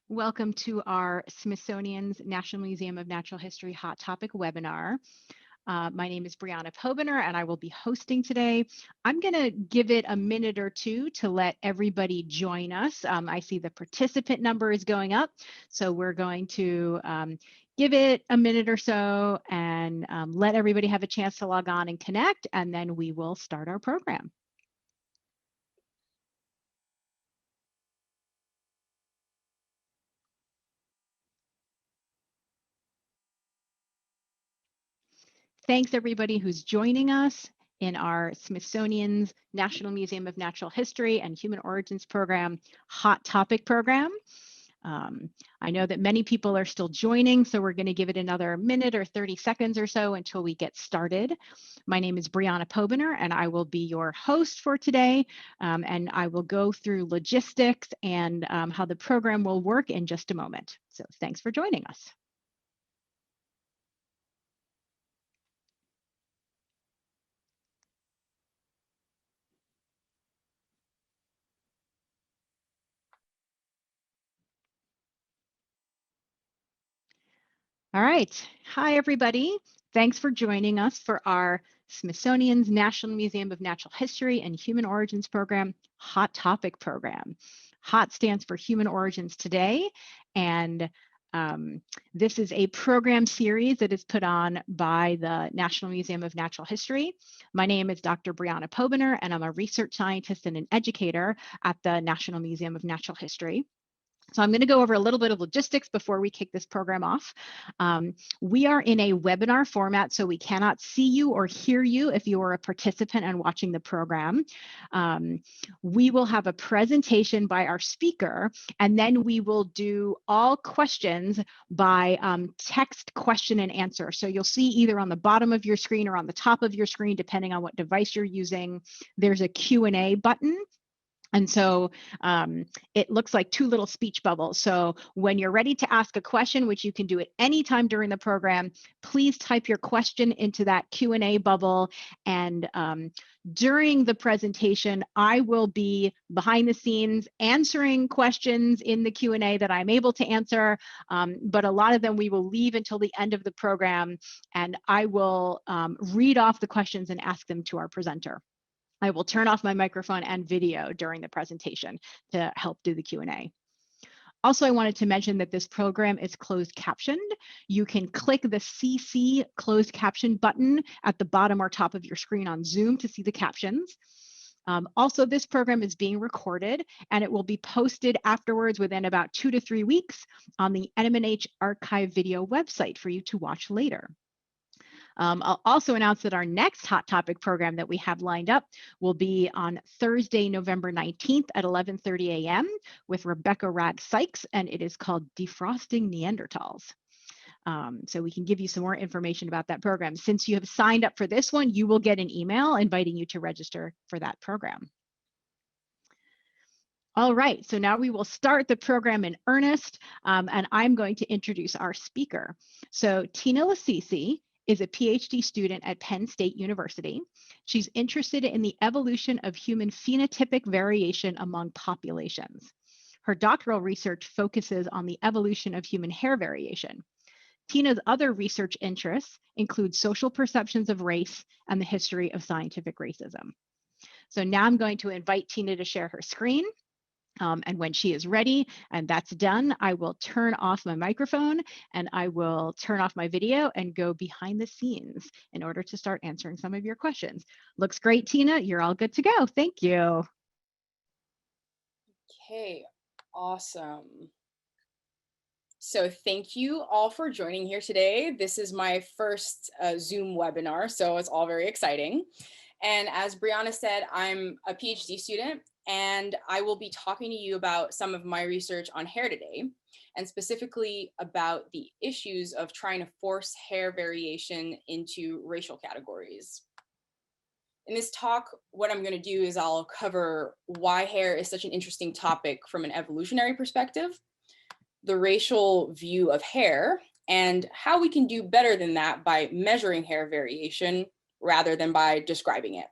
Welcome to our Smithsonian's National Museum of Natural History Hot Topic webinar. My name is Briana Pobiner and I will be hosting today. I'm going to give it a minute or two to let everybody join us. I see the participant number is going up, so we're going to give it a minute or so and let everybody have a chance to log on and connect, and then we will start our program. Thanks everybody who's joining us in our Smithsonian's National Museum of Natural History and Human Origins program, Hot Topic program. I know that many people are still joining, so we're going to give it another minute or 30 seconds or so until we get started. My name is Briana Pobiner, and I will be your host for today, and I will go through logistics and how the program will work in just a moment. So thanks for joining us. All right. Hi, everybody. Thanks for joining us for our Smithsonian's National Museum of Natural History and Human Origins program, Hot Topic program. HOT stands for Human Origins Today, and this is a program series that is put on by the National Museum of Natural History. My name is Dr. Briana Pobiner, and I'm a research scientist and an educator at the National Museum of Natural History. So I'm going to go over a little bit of logistics before we kick this program off. We are in a webinar format, so we cannot see you or hear you if you are a participant and watching the program. We will have a presentation by our speaker, and then we will do all questions by text question and answer. So you'll see either on the bottom of your screen or on the top of your screen, depending on what device you're using, there's a Q&A button. And so it looks like two little speech bubbles. So when you're ready to ask a question, which you can do at any time during the program, please type your question into that Q&A bubble. And during the presentation, I will be behind the scenes answering questions in the Q&A that I'm able to answer. But a lot of them we will leave until the end of the program, and I will read off the questions and ask them to our presenter. I will turn off my microphone and video during the presentation to help do the Q&A. Also, I wanted to mention that this program is closed captioned. You can click the CC closed caption button at the bottom or top of your screen on Zoom to see the captions. Also, this program is being recorded, and it will be posted afterwards within about 2 to 3 weeks on the NMNH archive video website for you to watch later. I'll also announce that our next Hot Topic program that we have lined up will be on Thursday, November 19th at 11:30 a.m. with Rebecca Ragg-Sykes, and it is called Defrosting Neanderthals. So we can give you some more information about that program. Since you have signed up for this one, you will get an email inviting you to register for that program. All right, so now we will start the program in earnest, and I'm going to introduce our speaker. So Tina Lasisi is a Ph.D. student at Penn State University. She's interested in the evolution of human phenotypic variation among populations. Her doctoral research focuses on the evolution of human hair variation. Tina's other research interests include social perceptions of race and the history of scientific racism. So now I'm going to invite Tina to share her screen. And when she is ready and that's done, I will turn off my microphone and I will turn off my video and go behind the scenes in order to start answering some of your questions. Looks great, Tina. You're all good to go. Thank you. Okay, awesome. So thank you all for joining here today. This is my first Zoom webinar, so it's all very exciting. And as Briana said, I'm a PhD student, and I will be talking to you about some of my research on hair today, and specifically about the issues of trying to force hair variation into racial categories. In this talk, what I'm going to do is I'll cover why hair is such an interesting topic from an evolutionary perspective, the racial view of hair, and how we can do better than that by measuring hair variation rather than by describing it.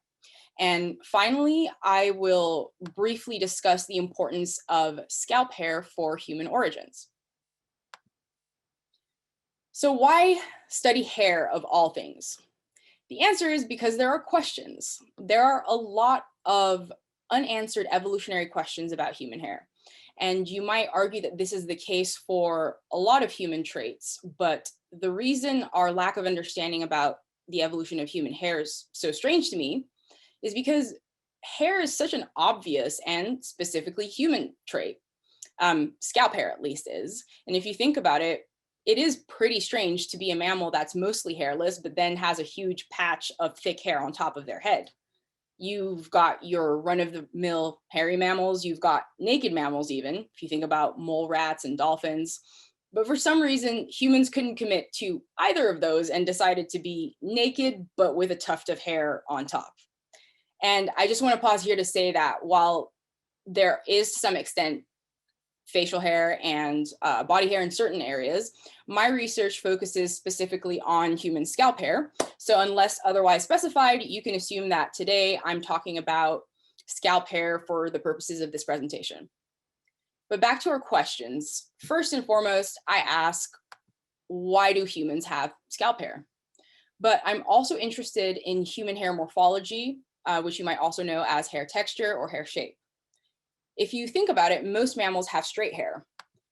And finally, I will briefly discuss the importance of scalp hair for human origins. So why study hair of all things? The answer is because there are questions. There are a lot of unanswered evolutionary questions about human hair. And you might argue that this is the case for a lot of human traits, but the reason our lack of understanding about the evolution of human hair is so strange to me is because hair is such an obvious and specifically human trait. Scalp hair at least is. And if you think about it, it is pretty strange to be a mammal that's mostly hairless, but then has a huge patch of thick hair on top of their head. You've got your run-of-the-mill hairy mammals, you've got naked mammals even, if you think about mole rats and dolphins. But for some reason, humans couldn't commit to either of those and decided to be naked, but with a tuft of hair on top. And I just want to pause here to say that while there is to some extent facial hair and body hair in certain areas, my research focuses specifically on human scalp hair. So unless otherwise specified, you can assume that today I'm talking about scalp hair for the purposes of this presentation. But back to our questions. First and foremost, I ask, why do humans have scalp hair? But I'm also interested in human hair morphology, which you might also know as hair texture or hair shape. If you think about it, most mammals have straight hair.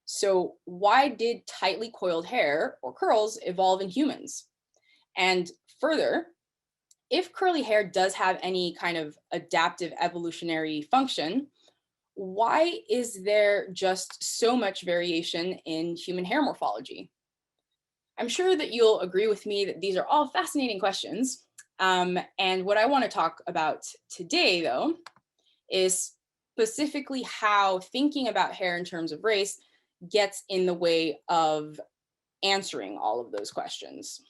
So why did tightly coiled hair or curls evolve in humans? And further, if curly hair does have any kind of adaptive evolutionary function, why is there just so much variation in human hair morphology? I'm sure that you'll agree with me that these are all fascinating questions. And what I want to talk about today, though, is specifically how thinking about hair in terms of race gets in the way of answering all of those questions.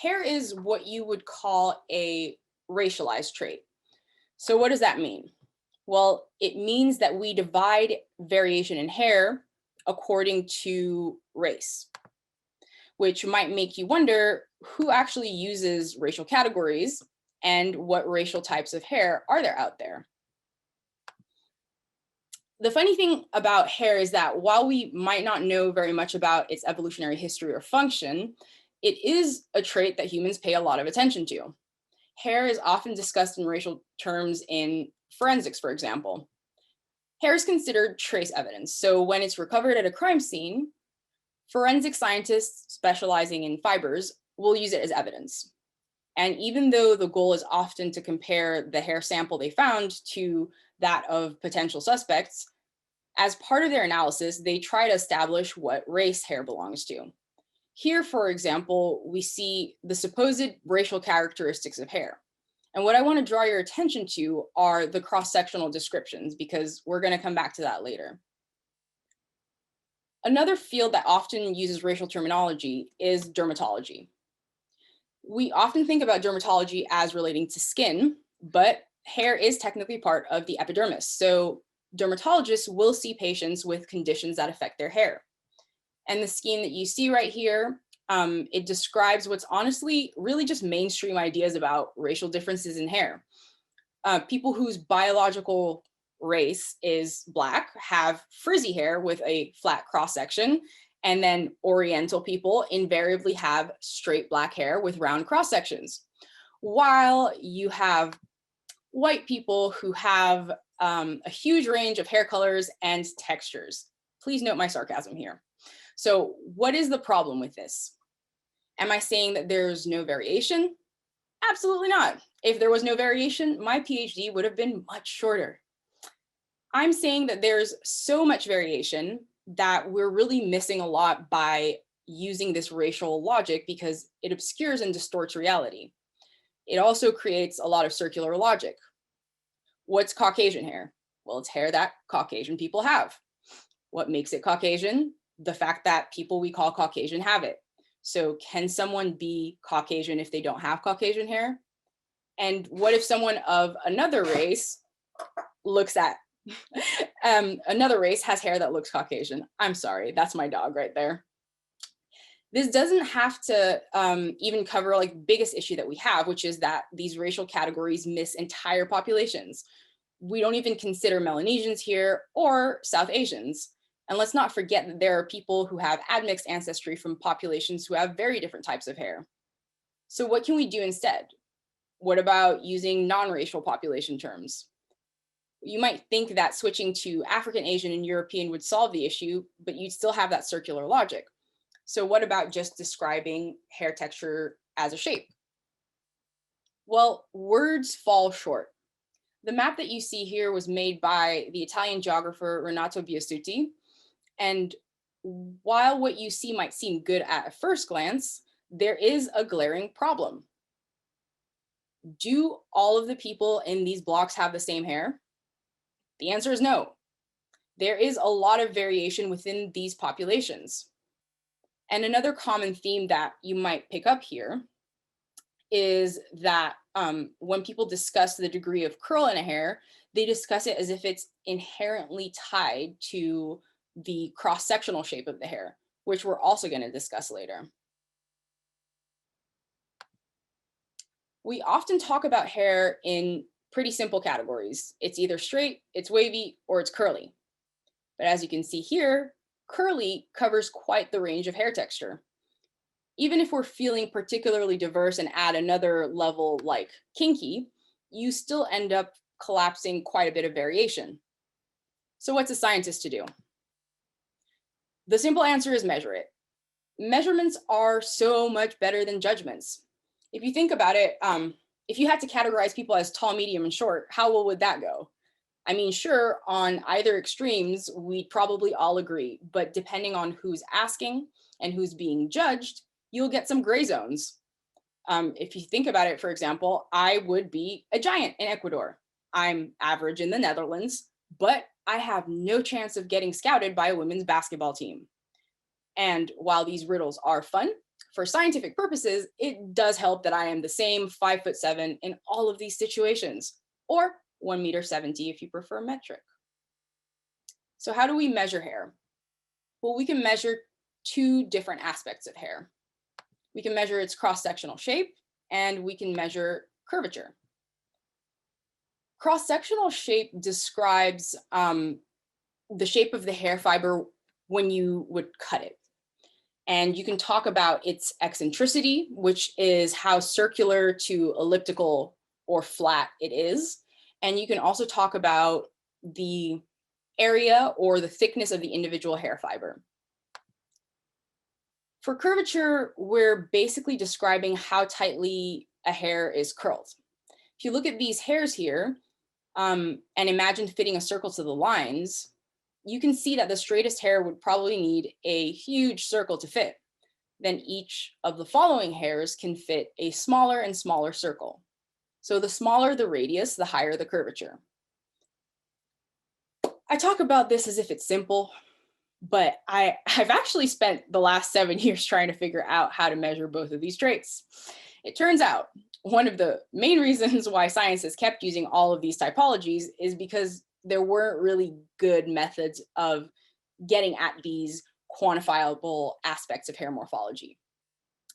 Hair is what you would call a racialized trait. So what does that mean? Well, it means that we divide variation in hair according to race, which might make you wonder who actually uses racial categories and what racial types of hair are there out there. The funny thing about hair is that while we might not know very much about its evolutionary history or function, it is a trait that humans pay a lot of attention to. Hair is often discussed in racial terms in forensics, for example. Hair is considered trace evidence. So when it's recovered at a crime scene, forensic scientists specializing in fibers will use it as evidence. And even though the goal is often to compare the hair sample they found to that of potential suspects, as part of their analysis, they try to establish what race hair belongs to. Here, for example, we see the supposed racial characteristics of hair. And what I want to draw your attention to are the cross-sectional descriptions, because we're going to come back to that later. Another field that often uses racial terminology is dermatology. We often think about dermatology as relating to skin, but hair is technically part of the epidermis. So dermatologists will see patients with conditions that affect their hair. And the scheme that you see right here, it describes what's honestly really just mainstream ideas about racial differences in hair. People whose biological race is Black have frizzy hair with a flat cross section, and then Oriental people invariably have straight Black hair with round cross sections, while you have white people who have a huge range of hair colors and textures. Please note my sarcasm here. So what is the problem with this? Am I saying that there's no variation? Absolutely not. If there was no variation, my PhD would have been much shorter. I'm saying that there's so much variation that we're really missing a lot by using this racial logic because it obscures and distorts reality. It also creates a lot of circular logic. What's Caucasian hair? Well, it's hair that Caucasian people have. What makes it Caucasian? The fact that people we call Caucasian have it. So can someone be Caucasian if they don't have Caucasian hair? And what if someone of another race looks at another race has hair that looks Caucasian? I'm sorry, that's my dog right there. This doesn't have to even cover like the biggest issue that we have, which is that these racial categories miss entire populations. We don't even consider Melanesians here or South Asians. And let's not forget that there are people who have admixed ancestry from populations who have very different types of hair. So what can we do instead? What about using non-racial population terms? You might think that switching to African, Asian, and European would solve the issue, but you'd still have that circular logic. So what about just describing hair texture as a shape? Well, words fall short. The map that you see here was made by the Italian geographer Renato Biasutti. And while what you see might seem good at a first glance, there is a glaring problem. Do all of the people in these blocks have the same hair? The answer is no. There is a lot of variation within these populations. And another common theme that you might pick up here is that when people discuss the degree of curl in a hair, they discuss it as if it's inherently tied to the cross-sectional shape of the hair, which we're also going to discuss later. We often talk about hair in pretty simple categories. It's either straight, it's wavy, or it's curly. But as you can see here, curly covers quite the range of hair texture. Even if we're feeling particularly diverse and add another level like kinky, you still end up collapsing quite a bit of variation. So what's a scientist to do? The simple answer is measure it. Measurements are so much better than judgments. If you think about it, if you had to categorize people as tall, medium, and short, how well would that go? I mean, sure, on either extremes, we'd probably all agree, but depending on who's asking and who's being judged, you'll get some gray zones. If you think about it, for example, I would be a giant in Ecuador. I'm average in the Netherlands, but I have no chance of getting scouted by a women's basketball team. And while these riddles are fun, for scientific purposes, it does help that I am the same 5'7" in all of these situations, or 1.70 m if you prefer metric. So how do we measure hair? Well, we can measure two different aspects of hair. We can measure its cross-sectional shape, and we can measure curvature. Cross-sectional shape describes the shape of the hair fiber when you would cut it. And you can talk about its eccentricity, which is how circular to elliptical or flat it is. And you can also talk about the area or the thickness of the individual hair fiber. For curvature, we're basically describing how tightly a hair is curled. If you look at these hairs here, and imagine fitting a circle to the lines, you can see that the straightest hair would probably need a huge circle to fit. Then each of the following hairs can fit a smaller and smaller circle. So the smaller the radius, the higher the curvature. I talk about this as if it's simple, but I've actually spent the last 7 years trying to figure out how to measure both of these traits. It turns out one of the main reasons why science has kept using all of these typologies is because there weren't really good methods of getting at these quantifiable aspects of hair morphology.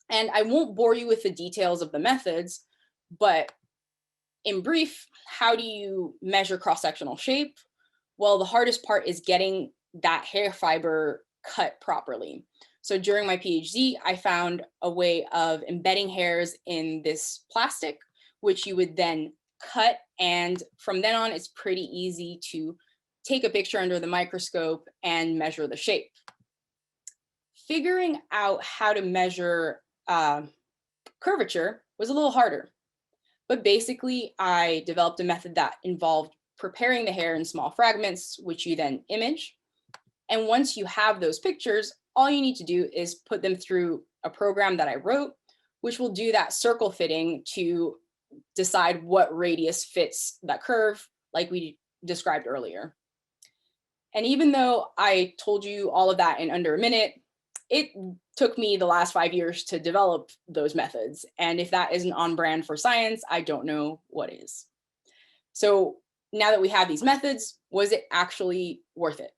And I won't bore you with the details of the methods, but in brief, how do you measure cross-sectional shape? Well, the hardest part is getting that hair fiber cut properly. So during my PhD, I found a way of embedding hairs in this plastic, which you would then cut. And from then on, it's pretty easy to take a picture under the microscope and measure the shape. Figuring out how to measure curvature was a little harder. But basically, I developed a method that involved preparing the hair in small fragments, which you then image. And once you have those pictures, all you need to do is put them through a program that I wrote, which will do that circle fitting to decide what radius fits that curve, like we described earlier. And even though I told you all of that in under a minute, it took me the last 5 years to develop those methods. And if that isn't on brand for science, I don't know what is. So now that we have these methods, was it actually worth it?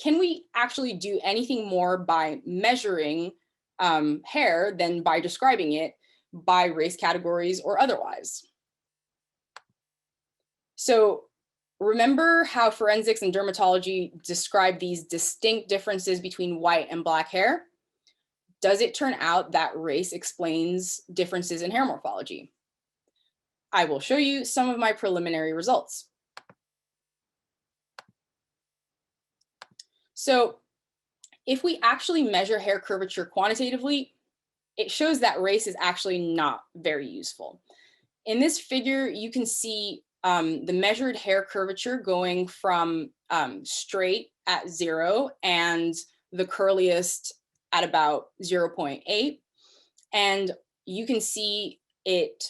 Can we actually do anything more by measuring hair than by describing it by race categories or otherwise. So remember how forensics and dermatology describe these distinct differences between white and black hair? Does it turn out that race explains differences in hair morphology? I will show you some of my preliminary results. So if we actually measure hair curvature quantitatively, it shows that race is actually not very useful. In this figure, you can see the measured hair curvature going from straight at 0 and the curliest at about 0.8. And you can see it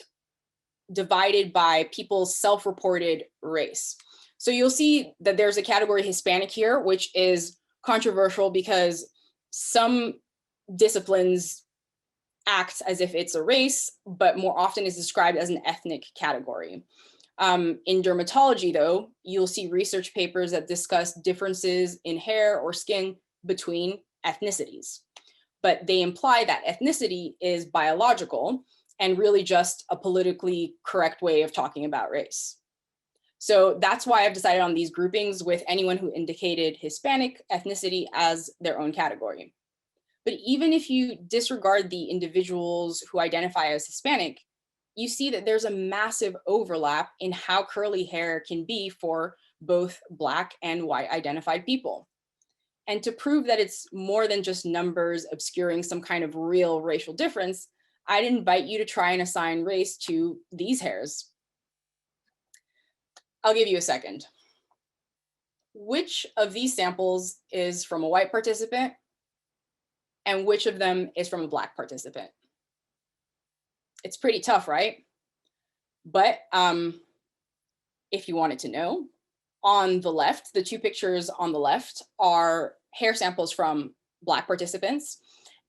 divided by people's self-reported race. So you'll see that there's a category Hispanic here, which is controversial because some disciplines act as if it's a race, but more often is described as an ethnic category. In dermatology, though, you'll see research papers that discuss differences in hair or skin between ethnicities, but they imply that ethnicity is biological and really just a politically correct way of talking about race. So that's why I've decided on these groupings with anyone who indicated Hispanic ethnicity as their own category. But even if you disregard the individuals who identify as Hispanic, you see that there's a massive overlap in how curly hair can be for both Black and white identified people. And to prove that it's more than just numbers obscuring some kind of real racial difference, I'd invite you to try and assign race to these hairs. I'll give you a second. Which of these samples is from a white participant and which of them is from a Black participant? It's pretty tough, right? But if you wanted to know, on the left, the two pictures on the left are hair samples from Black participants,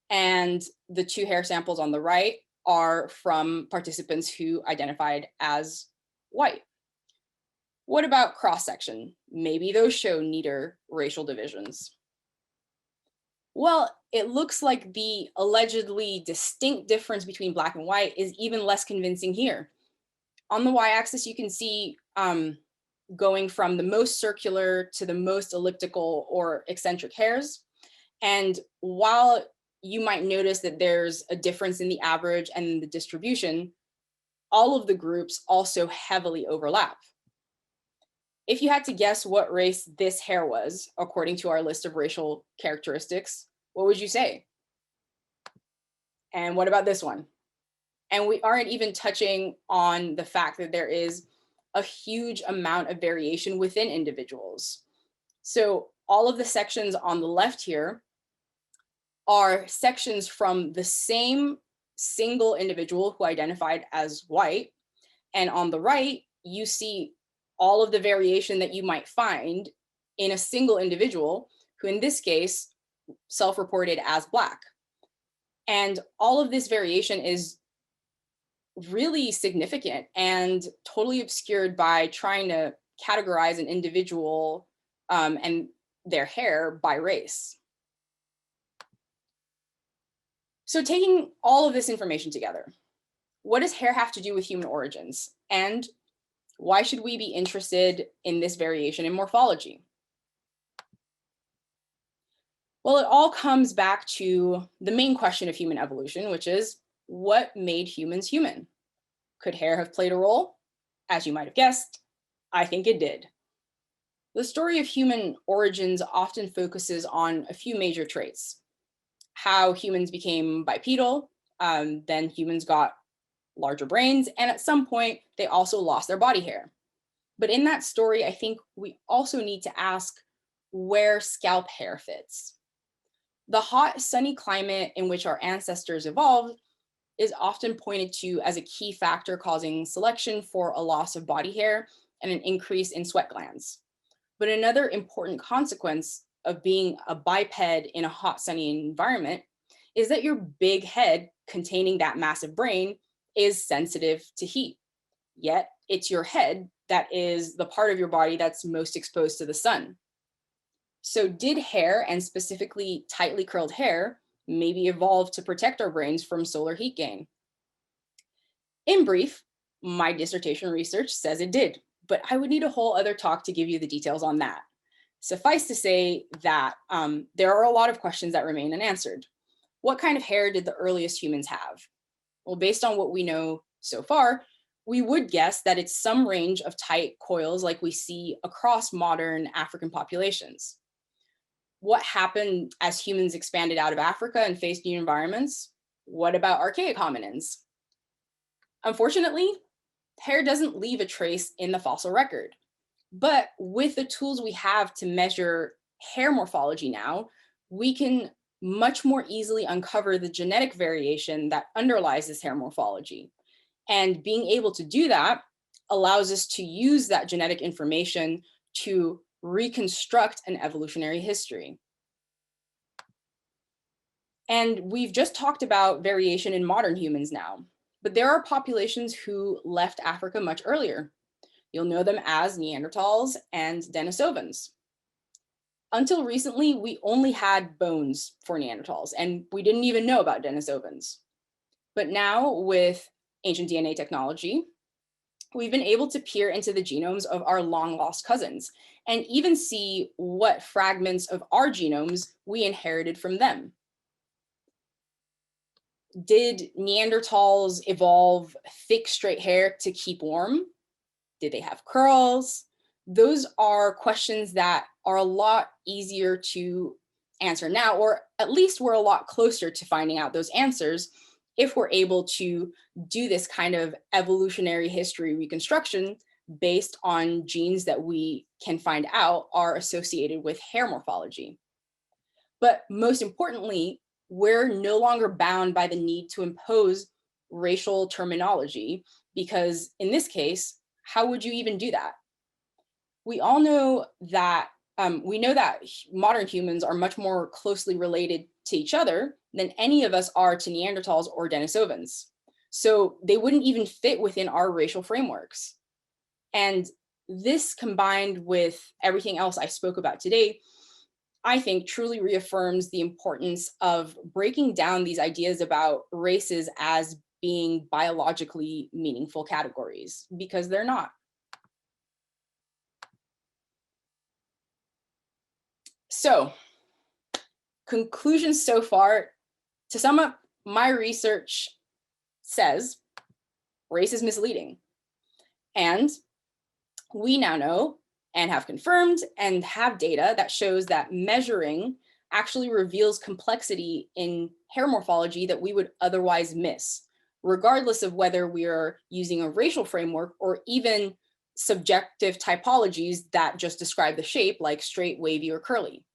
and the two hair samples on the right are from participants who identified as white. What about cross-section? Maybe those show neater racial divisions. Well, it looks like the allegedly distinct difference between Black and white is even less convincing here. On the y-axis, you can see going from the most circular to the most elliptical or eccentric hairs. And while you might notice that there's a difference in the average and the distribution, all of the groups also heavily overlap. If you had to guess what race this hair was, according to our list of racial characteristics, what would you say? And what about this one? And we aren't even touching on the fact that there is a huge amount of variation within individuals. So all of the sections on the left here are sections from the same single individual who identified as white. And on the right, you see all of the variation that you might find in a single individual who in this case self-reported as Black. And all of this variation is really significant and totally obscured by trying to categorize an individual and their hair by race. So taking all of this information together, what does hair have to do with human origins? And why should we be interested in this variation in morphology? Well, it all comes back to the main question of human evolution, which is what made humans human? Could hair have played a role? As you might have guessed, I think it did. The story of human origins often focuses on a few major traits. How humans became bipedal, then humans got larger brains, and at some point, they also lost their body hair. But in that story, I think we also need to ask where scalp hair fits. The hot, sunny climate in which our ancestors evolved is often pointed to as a key factor causing selection for a loss of body hair and an increase in sweat glands. But another important consequence of being a biped in a hot, sunny environment is that your big head containing that massive brain is sensitive to heat. Yet it's your head that is the part of your body that's most exposed to the sun. So did hair, and specifically tightly curled hair, maybe evolved to protect our brains from solar heat gain. In brief, my dissertation research says it did, but I would need a whole other talk to give you the details on that. Suffice to say that there are a lot of questions that remain unanswered. What kind of hair did the earliest humans have? Well, based on what we know so far, we would guess that it's some range of tight coils like we see across modern African populations. What happened as humans expanded out of Africa and faced new environments? What about archaic hominins? Unfortunately, hair doesn't leave a trace in the fossil record. But with the tools we have to measure hair morphology now, we can much more easily uncover the genetic variation that underlies this hair morphology. And being able to do that allows us to use that genetic information to reconstruct an evolutionary history. And we've just talked about variation in modern humans now, but there are populations who left Africa much earlier. You'll know them as Neanderthals and Denisovans. Until recently, we only had bones for Neanderthals, and we didn't even know about Denisovans. But now, with ancient DNA technology, we've been able to peer into the genomes of our long-lost cousins and even see what fragments of our genomes we inherited from them. Did Neanderthals evolve thick, straight hair to keep warm? Did they have curls? Those are questions that are a lot easier to answer now, or at least we're a lot closer to finding out those answers if we're able to do this kind of evolutionary history reconstruction based on genes that we can find out are associated with hair morphology. But most importantly, we're no longer bound by the need to impose racial terminology, because in this case, how would you even do that? We all know that modern humans are much more closely related to each other than any of us are to Neanderthals or Denisovans. So they wouldn't even fit within our racial frameworks. And this, combined with everything else I spoke about today, I think truly reaffirms the importance of breaking down these ideas about races as being biologically meaningful categories, because they're not. So, conclusions so far. To sum up, my research says race is misleading. And we now know and have confirmed and have data that shows that measuring actually reveals complexity in hair morphology that we would otherwise miss, regardless of whether we are using a racial framework or even subjective typologies that just describe the shape, like straight, wavy, or curly.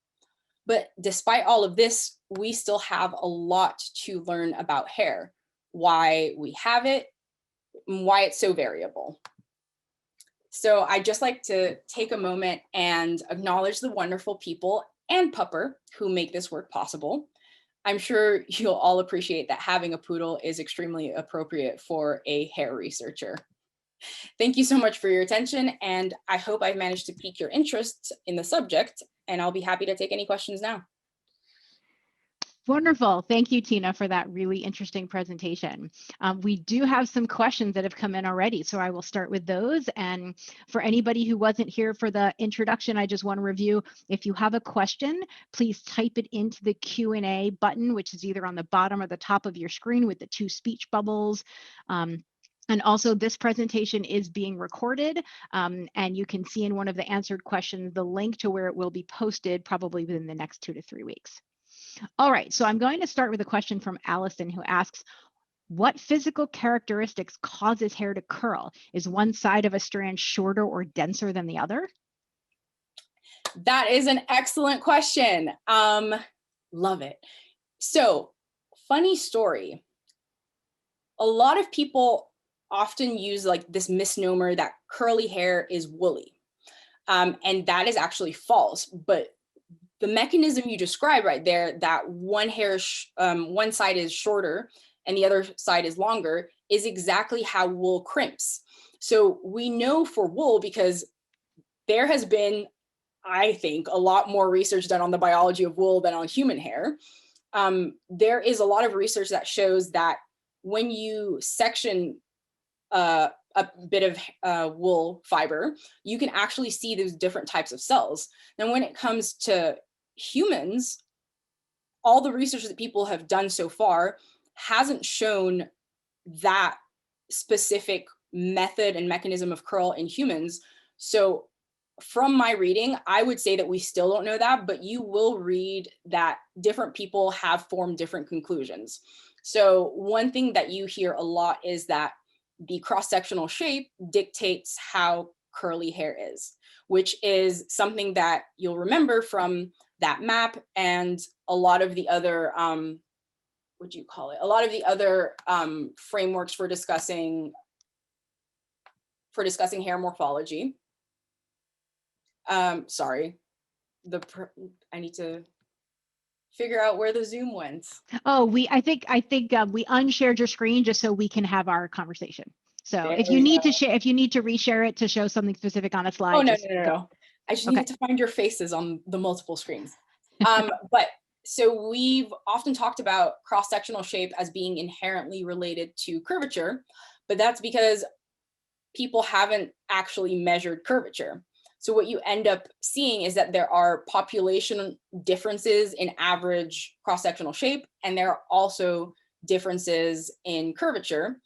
But despite all of this, we still have a lot to learn about hair, why we have it, and why it's so variable. So I'd just like to take a moment and acknowledge the wonderful people and Pupper who make this work possible. I'm sure you'll all appreciate that having a poodle is extremely appropriate for a hair researcher. Thank you so much for your attention, and I hope I've managed to pique your interest in the subject, and I'll be happy to take any questions now. Wonderful. Thank you, Tina, for that really interesting presentation. We do have some questions that have come in already, so I will start with those. And for anybody who wasn't here for the introduction, I just want to review, if you have a question, please type it into the Q&A button, which is either on the bottom or the top of your screen with the two speech bubbles. And also, this presentation is being recorded, and you can see in one of the answered questions the link to where it will be posted probably within the next 2 to 3 weeks. All right, so I'm going to start with a question from Allison, who asks, what physical characteristics causes hair to curl? Is one side of a strand shorter or denser than the other? That is an excellent question. Love it. So, funny story. A lot of people often use like this misnomer that curly hair is woolly. And that is actually false, but the mechanism you described right there, that one side is shorter and the other side is longer, is exactly how wool crimps. So we know for wool, because there has been, I think, a lot more research done on the biology of wool than on human hair. there is a lot of research that shows that when you section a bit of wool fiber, you can actually see those different types of cells. Now, when it comes to humans, all the research that people have done so far hasn't shown that specific method and mechanism of curl in humans. So from my reading, I would say that we still don't know that, but you will read that different people have formed different conclusions. So one thing that you hear a lot is that the cross-sectional shape dictates how curly hair is, which is something that you'll remember from that map and a lot of the other, what do you call it? A lot of the other frameworks for discussing hair morphology. Sorry, I need to figure out where the Zoom went. Oh, I think we unshared your screen just so we can have our conversation. So There if you need to share, if you need to reshare it to show something specific on a slide. Oh, no. I just needed to find your faces on the multiple screens. But so we've often talked about cross-sectional shape as being inherently related to curvature, but that's because people haven't actually measured curvature. So what you end up seeing is that there are population differences in average cross-sectional shape, and there are also differences in curvature.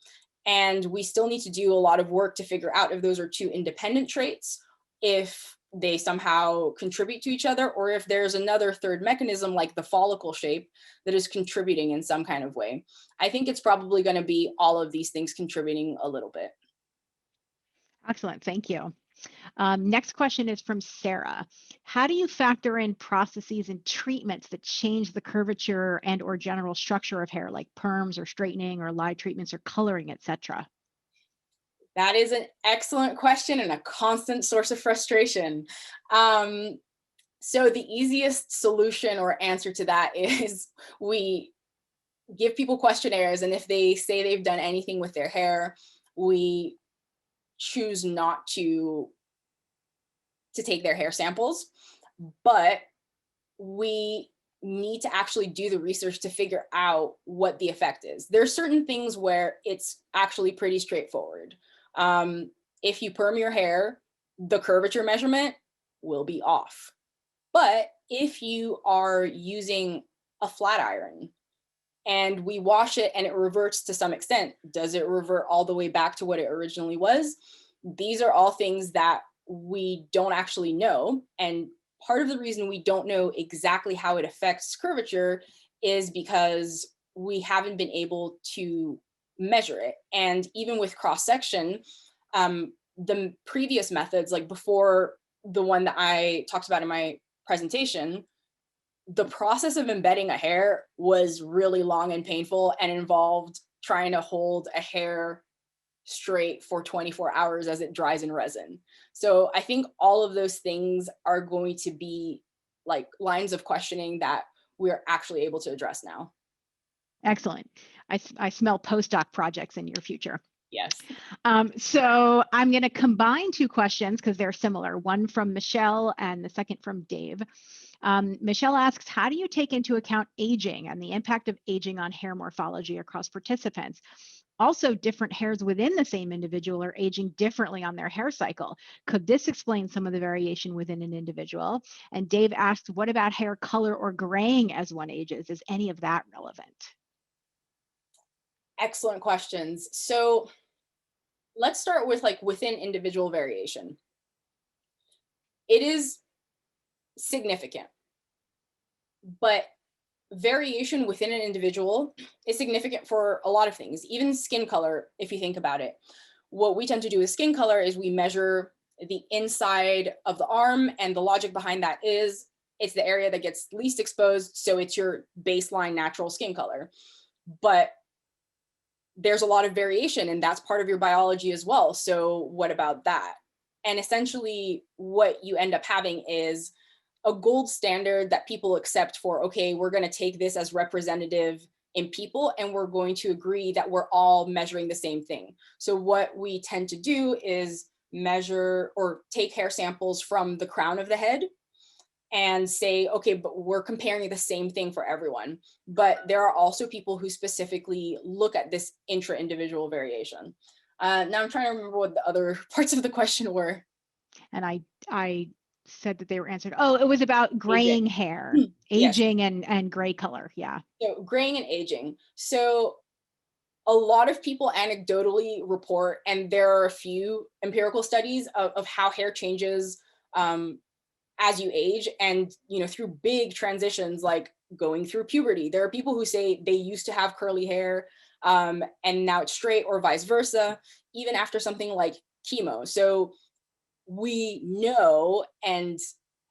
And we still need to do a lot of work to figure out if those are two independent traits, if they somehow contribute to each other, or if there's another third mechanism like the follicle shape that is contributing in some kind of way. I think it's probably going to be all of these things contributing a little bit. Excellent, thank you. Next question is from Sarah. How do you factor in processes and treatments that change the curvature and or general structure of hair, like perms or straightening or lye treatments or coloring, etc.? That is an excellent question and a constant source of frustration. So the easiest solution or answer to that is we give people questionnaires, and if they say they've done anything with their hair, we choose not to take their hair samples, but we need to actually do the research to figure out what the effect is. There's certain things where it's actually pretty straightforward. If you perm your hair, the curvature measurement will be off. But if you are using a flat iron and we wash it and it reverts to some extent, does it revert all the way back to what it originally was? These are all things that we don't actually know. And part of the reason we don't know exactly how it affects curvature is because we haven't been able to measure it. And even with cross-section, the previous methods, like before the one that I talked about in my presentation, the process of embedding a hair was really long and painful and involved trying to hold a hair straight for 24 hours as it dries in resin. So I think all of those things are going to be like lines of questioning that we're actually able to address now. Excellent. I smell postdoc projects in your future. Yes. So I'm going to combine two questions because they're similar, one from Michelle and the second from Dave. Michelle asks, how do you take into account aging and the impact of aging on hair morphology across participants? Also, different hairs within the same individual are aging differently on their hair cycle. Could this explain some of the variation within an individual? And Dave asks, what about hair color or graying as one ages? Is any of that relevant? Excellent questions. So let's start with like within individual variation. It is significant, but variation within an individual is significant for a lot of things, even skin color, if you think about it. What we tend to do with skin color is we measure the inside of the arm, and the logic behind that is it's the area that gets least exposed, so it's your baseline natural skin color. But there's a lot of variation, and that's part of your biology as well. So what about that? And essentially what you end up having is a gold standard that people accept for, okay, we're going to take this as representative in people, and we're going to agree that we're all measuring the same thing. So what we tend to do is measure or take hair samples from the crown of the head and say, okay, but we're comparing the same thing for everyone. But there are also people who specifically look at this intra-individual variation. Now I'm trying to remember what the other parts of the question were. And I said that they were answered. Oh, it was about graying Aging. hair, Yes. aging and gray color. Yeah. So graying and aging. So a lot of people anecdotally report, and there are a few empirical studies of how hair changes as you age, and through big transitions like going through puberty. There are people who say they used to have curly hair and now it's straight, or vice versa, even after something like chemo. So we know and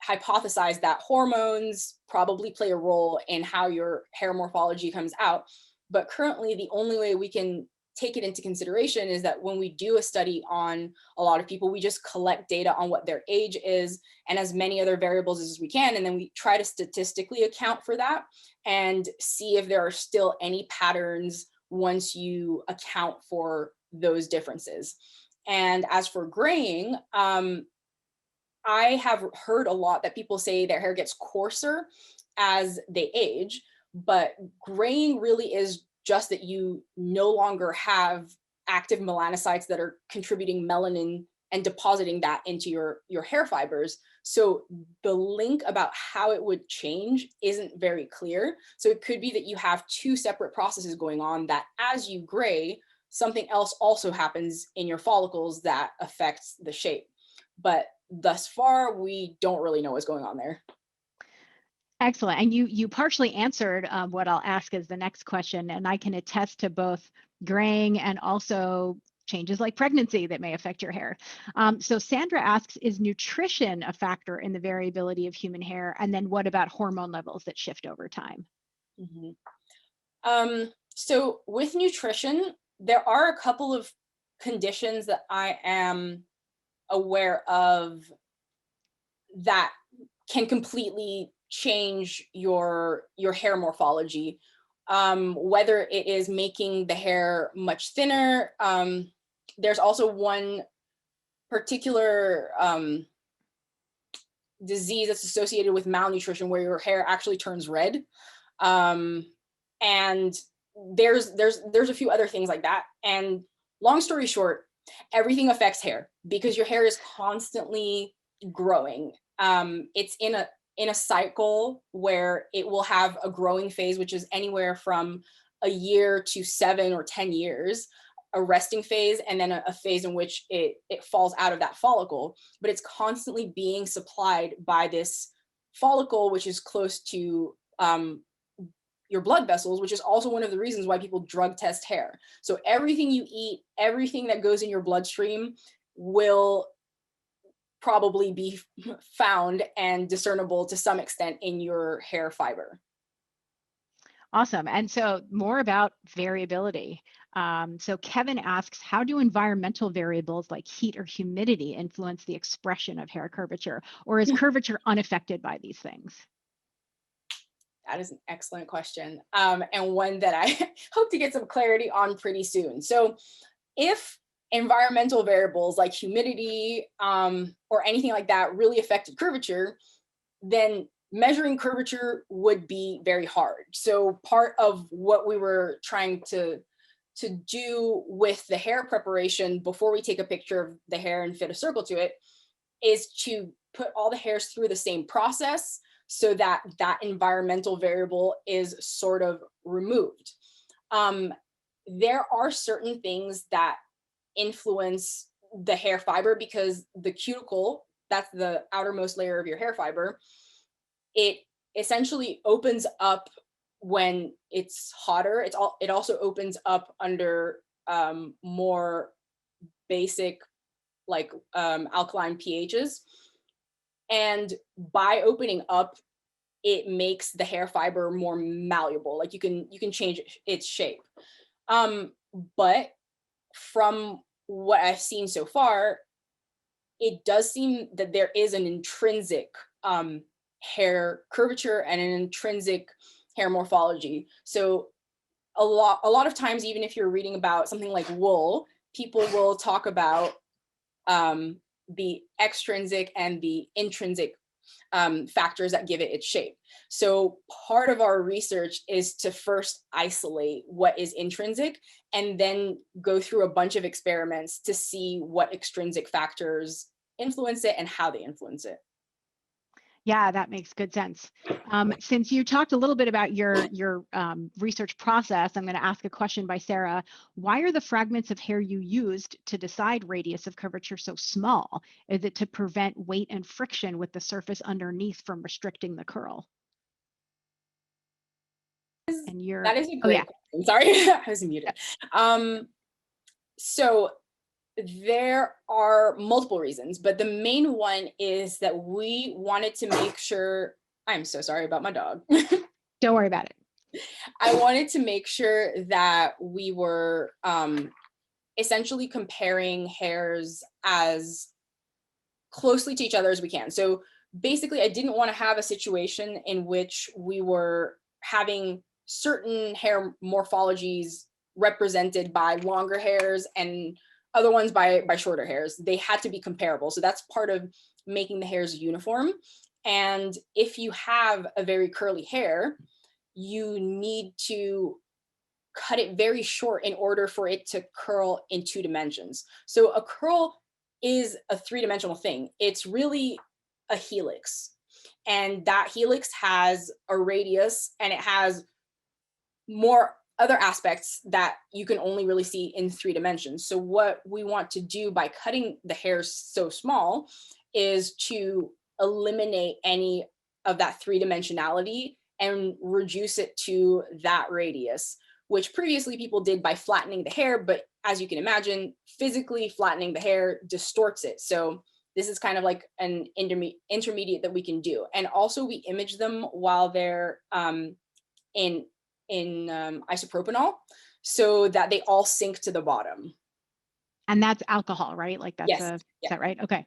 hypothesize that hormones probably play a role in how your hair morphology comes out. But currently, the only way we can take it into consideration is that when we do a study on a lot of people, we just collect data on what their age is and as many other variables as we can. And then we try to statistically account for that and see if there are still any patterns once you account for those differences. And as for graying, I have heard a lot that people say their hair gets coarser as they age, but graying really is just that you no longer have active melanocytes that are contributing melanin and depositing that into your hair fibers. So the link about how it would change isn't very clear. So it could be that you have two separate processes going on, that as you gray, something else also happens in your follicles that affects the shape. But thus far, we don't really know what's going on there. Excellent. And you partially answered what I'll ask as the next question, and I can attest to both graying and also changes like pregnancy that may affect your hair. So Sandra asks, is nutrition a factor in the variability of human hair? And then what about hormone levels that shift over time? So with nutrition, there are a couple of conditions that I am aware of that can completely change your hair morphology. Whether it is making the hair much thinner. There's also one particular disease that's associated with malnutrition where your hair actually turns red. And there's a few other things like that. And long story short, everything affects hair because your hair is constantly growing. It's in a cycle where it will have a growing phase, which is anywhere from a year to 7 or 10 years, a resting phase, and then a phase in which it falls out of that follicle. But it's constantly being supplied by this follicle, which is close to your blood vessels, which is also one of the reasons why people drug test hair. So everything you eat, everything that goes in your bloodstream will probably be found and discernible to some extent in your hair fiber. Awesome. And so more about variability. So Kevin asks, how do environmental variables like heat or humidity influence the expression of hair curvature, or is curvature unaffected by these things? That is an excellent question, and one that I hope to get some clarity on pretty soon. So if environmental variables like humidity or anything like that really affected curvature, then measuring curvature would be very hard. So part of what we were trying to do with the hair preparation before we take a picture of the hair and fit a circle to it is to put all the hairs through the same process so that that environmental variable is sort of removed. There are certain things that influence the hair fiber because the cuticle, that's the outermost layer of your hair fiber, it essentially opens up when it's hotter. It also opens up under more basic like alkaline pHs. And by opening up, it makes the hair fiber more malleable. Like you can change its shape. But from what I've seen so far, it does seem that there is an intrinsic hair curvature and an intrinsic hair morphology. So a lot of times, even if you're reading about something like wool, people will talk about the extrinsic and the intrinsic factors that give it its shape. So part of our research is to first isolate what is intrinsic and then go through a bunch of experiments to see what extrinsic factors influence it and how they influence it. Yeah, that makes good sense. Since you talked a little bit about your research process, I'm going to ask a question by Sarah. Why are the fragments of hair you used to decide radius of curvature so small? Is it to prevent weight and friction with the surface underneath from restricting the curl? And That is a oh yeah, great question. Sorry, I was muted. So there are multiple reasons, but the main one is that we wanted to make sure, I'm so sorry about my dog. don't worry about it. I wanted to make sure that we were essentially comparing hairs as closely to each other as we can. So basically, I didn't want to have a situation in which we were having certain hair morphologies represented by longer hairs and other ones by shorter hairs. They had to be comparable. So that's part of making the hairs uniform. And if you have a very curly hair, you need to cut it very short in order for it to curl in 2 dimensions. So a curl is a 3-dimensional thing. It's really a helix. And that helix has a radius and it has more other aspects that you can only really see in 3 dimensions. So what we want to do by cutting the hairs so small is to eliminate any of that 3-dimensionality and reduce it to that radius, which previously people did by flattening the hair, but as you can imagine, physically flattening the hair distorts it. So this is kind of like an intermediate that we can do. And also we image them while they're in isopropanol so that they all sink to the bottom. And that's alcohol, right? Like that's Yes. is that right? Okay.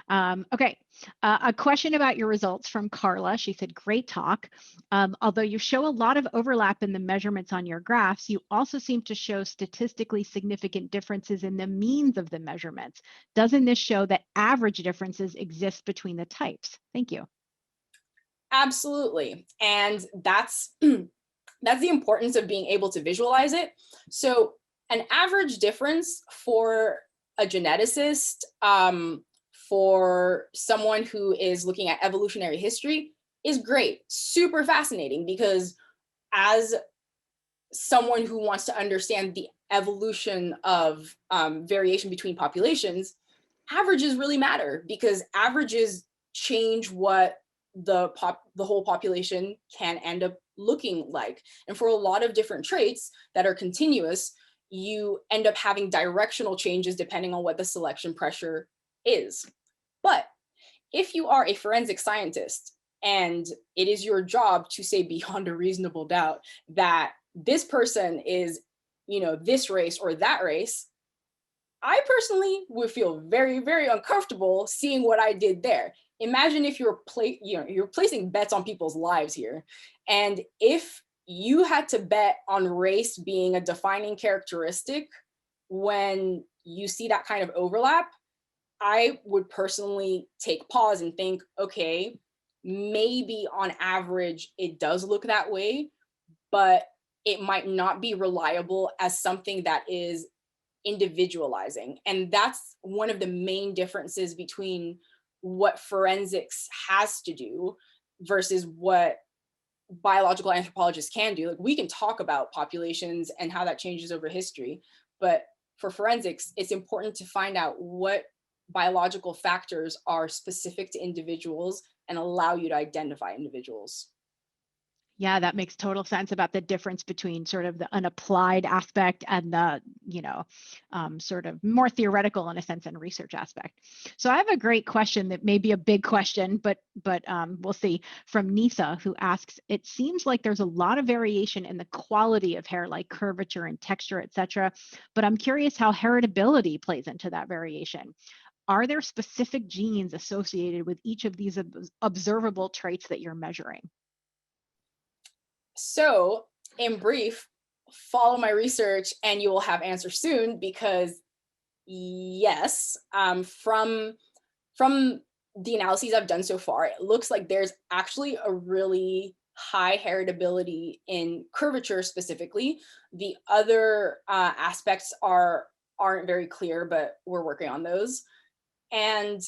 Okay, a question about your results from Carla. She said, great talk. Although you show a lot of overlap in the measurements on your graphs, you also seem to show statistically significant differences in the means of the measurements. Doesn't this show that average differences exist between the types? Thank you. Absolutely. And that's that's the importance of being able to visualize it. So an average difference for a geneticist, for someone who is looking at evolutionary history is great, super fascinating, because as someone who wants to understand the evolution of variation between populations, averages really matter because averages change what the whole population can end up looking like. And for a lot of different traits that are continuous, you end up having directional changes depending on what the selection pressure is. But if you are a forensic scientist and it is your job to say beyond a reasonable doubt that this person is, this race or that race, I personally would feel very, very uncomfortable seeing what I did there. Imagine if you're placing bets on people's lives here. And if you had to bet on race being a defining characteristic when you see that kind of overlap, I would personally take pause and think, okay, maybe on average it does look that way, but it might not be reliable as something that is individualizing. And that's one of the main differences between what forensics has to do versus what biological anthropologists can do. Like, we can talk about populations and how that changes over history, but for forensics, it's important to find out what biological factors are specific to individuals and allow you to identify individuals. Yeah, that makes total sense about the difference between sort of the unapplied aspect and the, sort of more theoretical in a sense and research aspect. So I have a great question that may be a big question, but we'll see, from Nisa, who asks, it seems like there's a lot of variation in the quality of hair, like curvature and texture, et cetera, but I'm curious how heritability plays into that variation. Are there specific genes associated with each of these observable traits that you're measuring? So, in brief, follow my research and you will have answers soon, because yes, from the analyses I've done so far, it looks like there's actually a really high heritability in curvature specifically. The other aspects aren't very clear, but we're working on those. And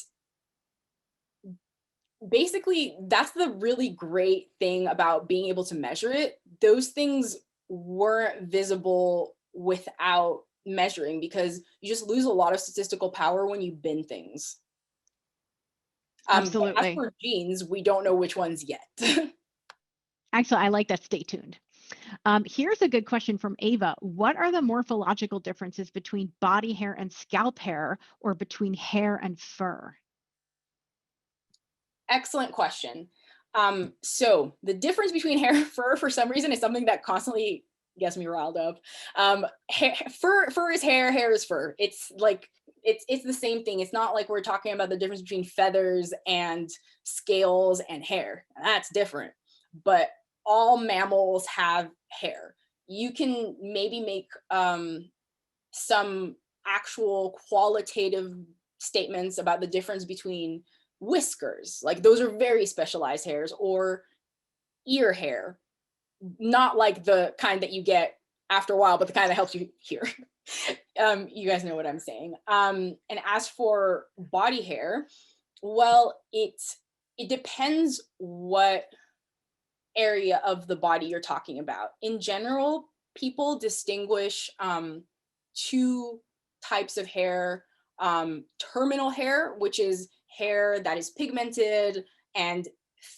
basically, that's the really great thing about being able to measure it. Those things weren't visible without measuring, because you just lose a lot of statistical power when you bin things. But as Absolutely. for genes, we don't know which ones yet. Actually, I like that. Stay tuned. Here's a good question from Ava. What are the morphological differences between body hair and scalp hair, or between hair and fur? Excellent question. So the difference between hair and fur, for some reason, is something that constantly gets me riled up. Fur is hair, hair is fur. It's like, it's the same thing. It's not like we're talking about the difference between feathers and scales and hair. That's different. But all mammals have hair. You can maybe make some actual qualitative statements about the difference between whiskers, like those are very specialized hairs, or ear hair, not like the kind that you get after a while, but the kind that helps you hear. You guys know what I'm saying. And as for body hair, well, it depends what area of the body you're talking about. In general, people distinguish two types of hair: terminal hair, which is hair that is pigmented and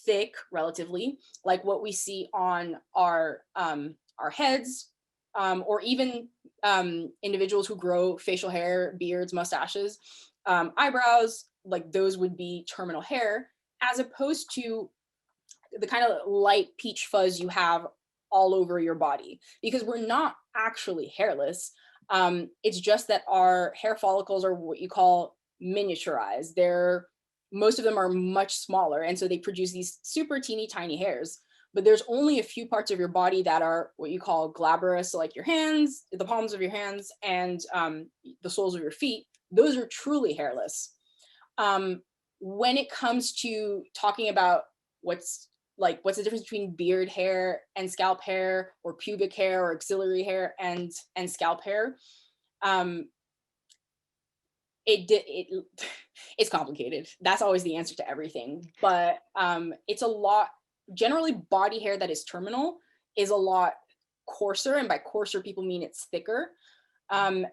thick relatively, like what we see on our heads, or even individuals who grow facial hair, beards, mustaches, eyebrows, like those would be terminal hair, as opposed to the kind of light peach fuzz you have all over your body, because we're not actually hairless. It's just that our hair follicles are what you call miniaturized. Most of them are much smaller, and so they produce these super teeny tiny hairs. But there's only a few parts of your body that are what you call glabrous, so like your hands, the palms of your hands, and the soles of your feet. Those are truly hairless. When it comes to talking about what's the difference between beard hair and scalp hair, or pubic hair or axillary hair and scalp hair, it's complicated. That's always the answer to everything. But it's a lot. Generally, body hair that is terminal is a lot coarser, and by coarser people mean it's thicker, and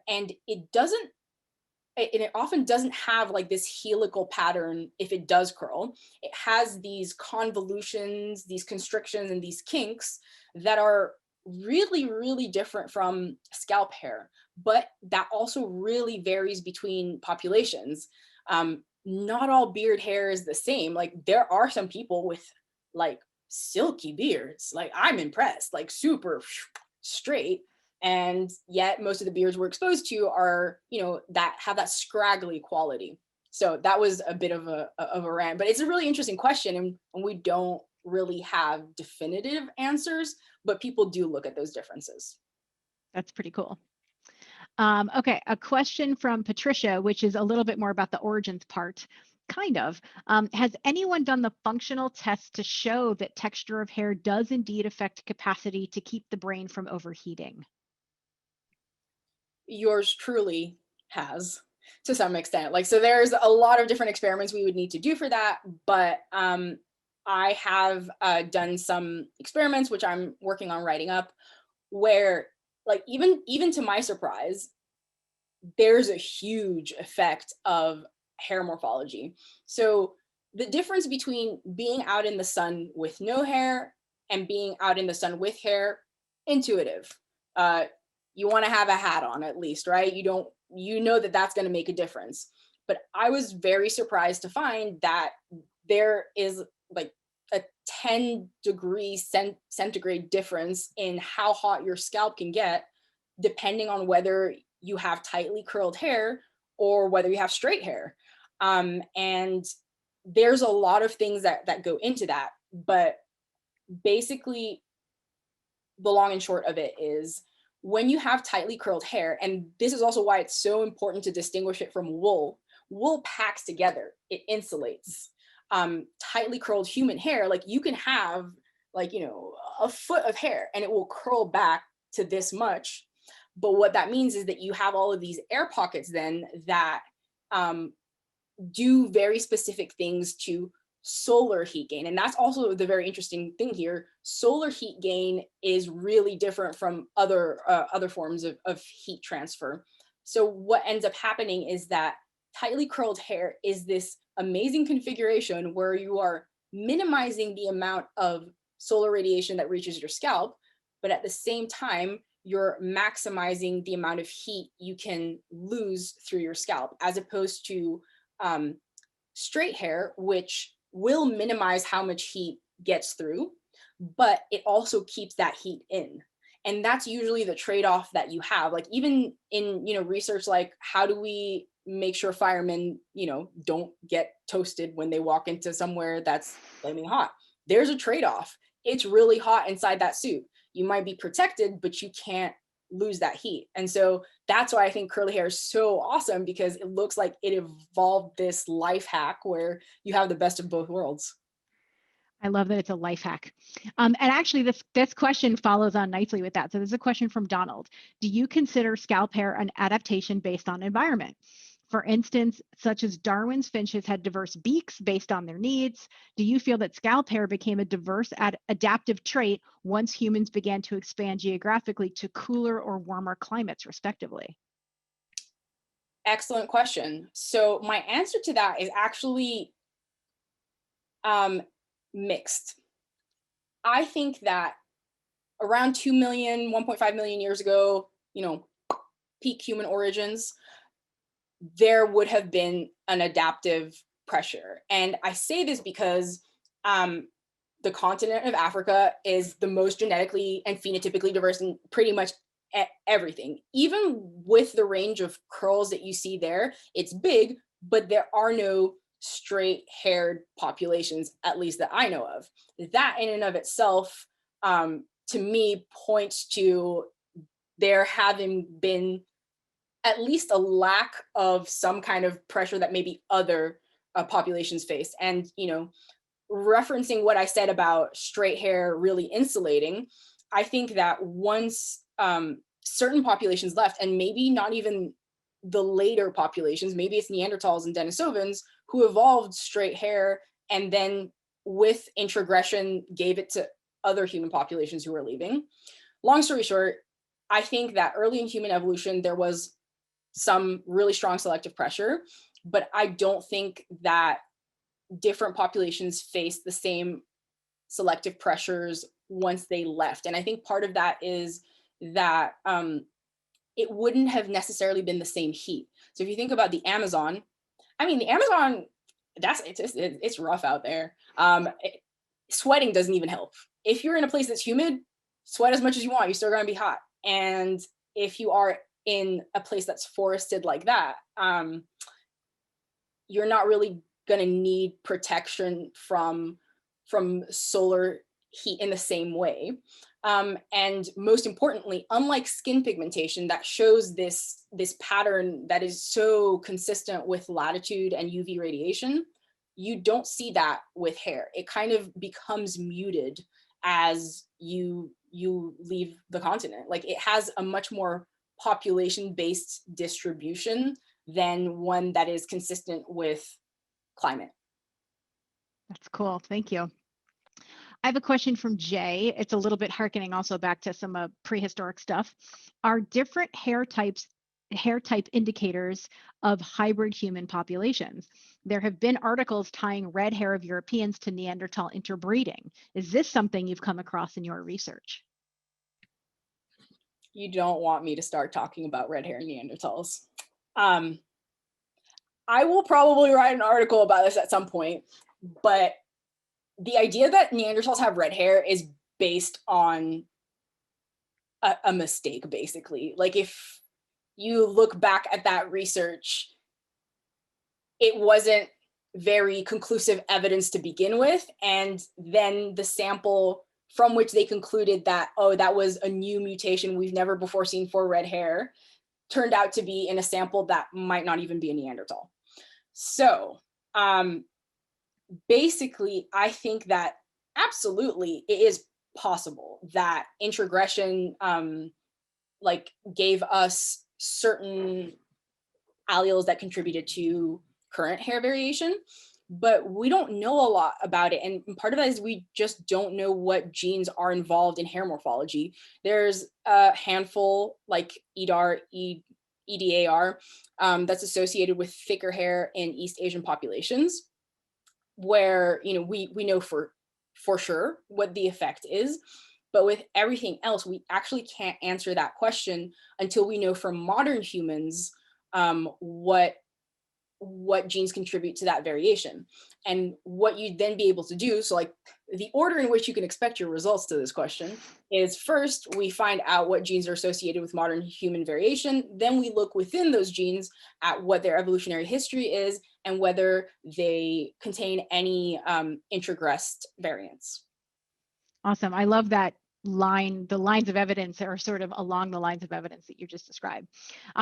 it often doesn't have like this helical pattern. If it does curl, it has these convolutions, these constrictions, and these kinks that are really, really different from scalp hair. But that also really varies between populations. Not all beard hair is the same. Like there are some people with like silky beards. Like I'm impressed, like super straight. And yet most of the beards we're exposed to are, that have that scraggly quality. So that was a bit of a rant, but it's a really interesting question, and we don't really have definitive answers, but people do look at those differences. That's pretty cool. Okay, a question from Patricia, which is a little bit more about the origins part, kind of. Has anyone done the functional tests to show that texture of hair does indeed affect capacity to keep the brain from overheating? Yours truly has, to some extent. Like, so there's a lot of different experiments we would need to do for that, but I have done some experiments, which I'm working on writing up, where like even to my surprise, there's a huge effect of hair morphology. So the difference between being out in the sun with no hair and being out in the sun with hair, intuitive. You want to have a hat on at least, right? You know that that's going to make a difference. But I was very surprised to find that there is like a 10-degree centigrade difference in how hot your scalp can get, depending on whether you have tightly curled hair or whether you have straight hair. And there's a lot of things that go into that. But basically, the long and short of it is, when you have tightly curled hair, and this is also why it's so important to distinguish it from wool. wool packs together, it insulates. Tightly curled human hair, like you can have like, you know, a foot of hair and it will curl back to this much. But what that means is that you have all of these air pockets then that do very specific things to solar heat gain. And that's also the very interesting thing here. Solar heat gain is really different from other forms of heat transfer. So what ends up happening is that tightly curled hair is this amazing configuration where you are minimizing the amount of solar radiation that reaches your scalp, but at the same time, you're maximizing the amount of heat you can lose through your scalp, as opposed to straight hair, which will minimize how much heat gets through, but it also keeps that heat in. And that's usually the trade-off that you have. Like even in, you know, research, like how do we make sure firemen, you know, don't get toasted when they walk into somewhere that's flaming hot? There's a trade-off. It's really hot inside that suit. You might be protected, but you can't lose that heat. And so that's why I think curly hair is so awesome, because it looks like it evolved this life hack where you have the best of both worlds. I love that it's a life hack. And actually, this question follows on nicely with that. So there's a question from Donald. Do you consider scalp hair an adaptation based on environment? For instance, such as Darwin's finches had diverse beaks based on their needs. Do you feel that scalp hair became a diverse adaptive trait once humans began to expand geographically to cooler or warmer climates, respectively? Excellent question. So my answer to that is actually mixed. I think that around 2 million, 1.5 million years ago, you know, peak human origins, there would have been an adaptive pressure. And I say this because the continent of Africa is the most genetically and phenotypically diverse in pretty much everything. Even with the range of curls that you see there, it's big, but there are no straight haired populations, at least that I know of. That in and of itself, to me, points to there having been at least a lack of some kind of pressure that maybe other populations faced. And, you know, referencing what I said about straight hair really insulating, I think that once certain populations left, and maybe not even the later populations, maybe it's Neanderthals and Denisovans who evolved straight hair and then with introgression gave it to other human populations who were leaving. Long story short, I think that early in human evolution, there was some really strong selective pressure, but I don't think that different populations face the same selective pressures once they left. And I think part of that is that it wouldn't have necessarily been the same heat. So if you think about the Amazon, I mean, the Amazon, it's rough out there. Sweating doesn't even help. If you're in a place that's humid, sweat as much as you want, you're still gonna be hot. And if you are in a place that's forested like that, you're not really gonna need protection from solar heat in the same way. And most importantly, unlike skin pigmentation that shows this pattern that is so consistent with latitude and UV radiation, you don't see that with hair. It kind of becomes muted as you leave the continent. Like it has a much more population-based distribution than one that is consistent with climate. That's cool. Thank you. I have a question from Jay. It's a little bit harkening also back to some prehistoric stuff. Are different hair type indicators of hybrid human populations? There have been articles tying red hair of Europeans to Neanderthal interbreeding. Is this something you've come across in your research? You don't want me to start talking about red hair Neanderthals. I will probably write an article about this at some point, but the idea that Neanderthals have red hair is based on a mistake, basically. Like if you look back at that research, it wasn't very conclusive evidence to begin with. And then the sample from which they concluded that, oh, that was a new mutation we've never before seen for red hair, turned out to be in a sample that might not even be a Neanderthal. So basically, I think that absolutely it is possible that introgression like gave us certain alleles that contributed to current hair variation, but we don't know a lot about it. And part of that is we just don't know what genes are involved in hair morphology. There's a handful like EDAR, that's associated with thicker hair in East Asian populations, where we know for sure what the effect is. But with everything else, we actually can't answer that question until we know from modern humans what genes contribute to that variation. And what you'd then be able to do, so like the order in which you can expect your results to this question is, first we find out what genes are associated with modern human variation, then we look within those genes at what their evolutionary history is and whether they contain any introgressed variants. Awesome. I love that line. The lines of evidence are sort of along the lines of evidence that you just described.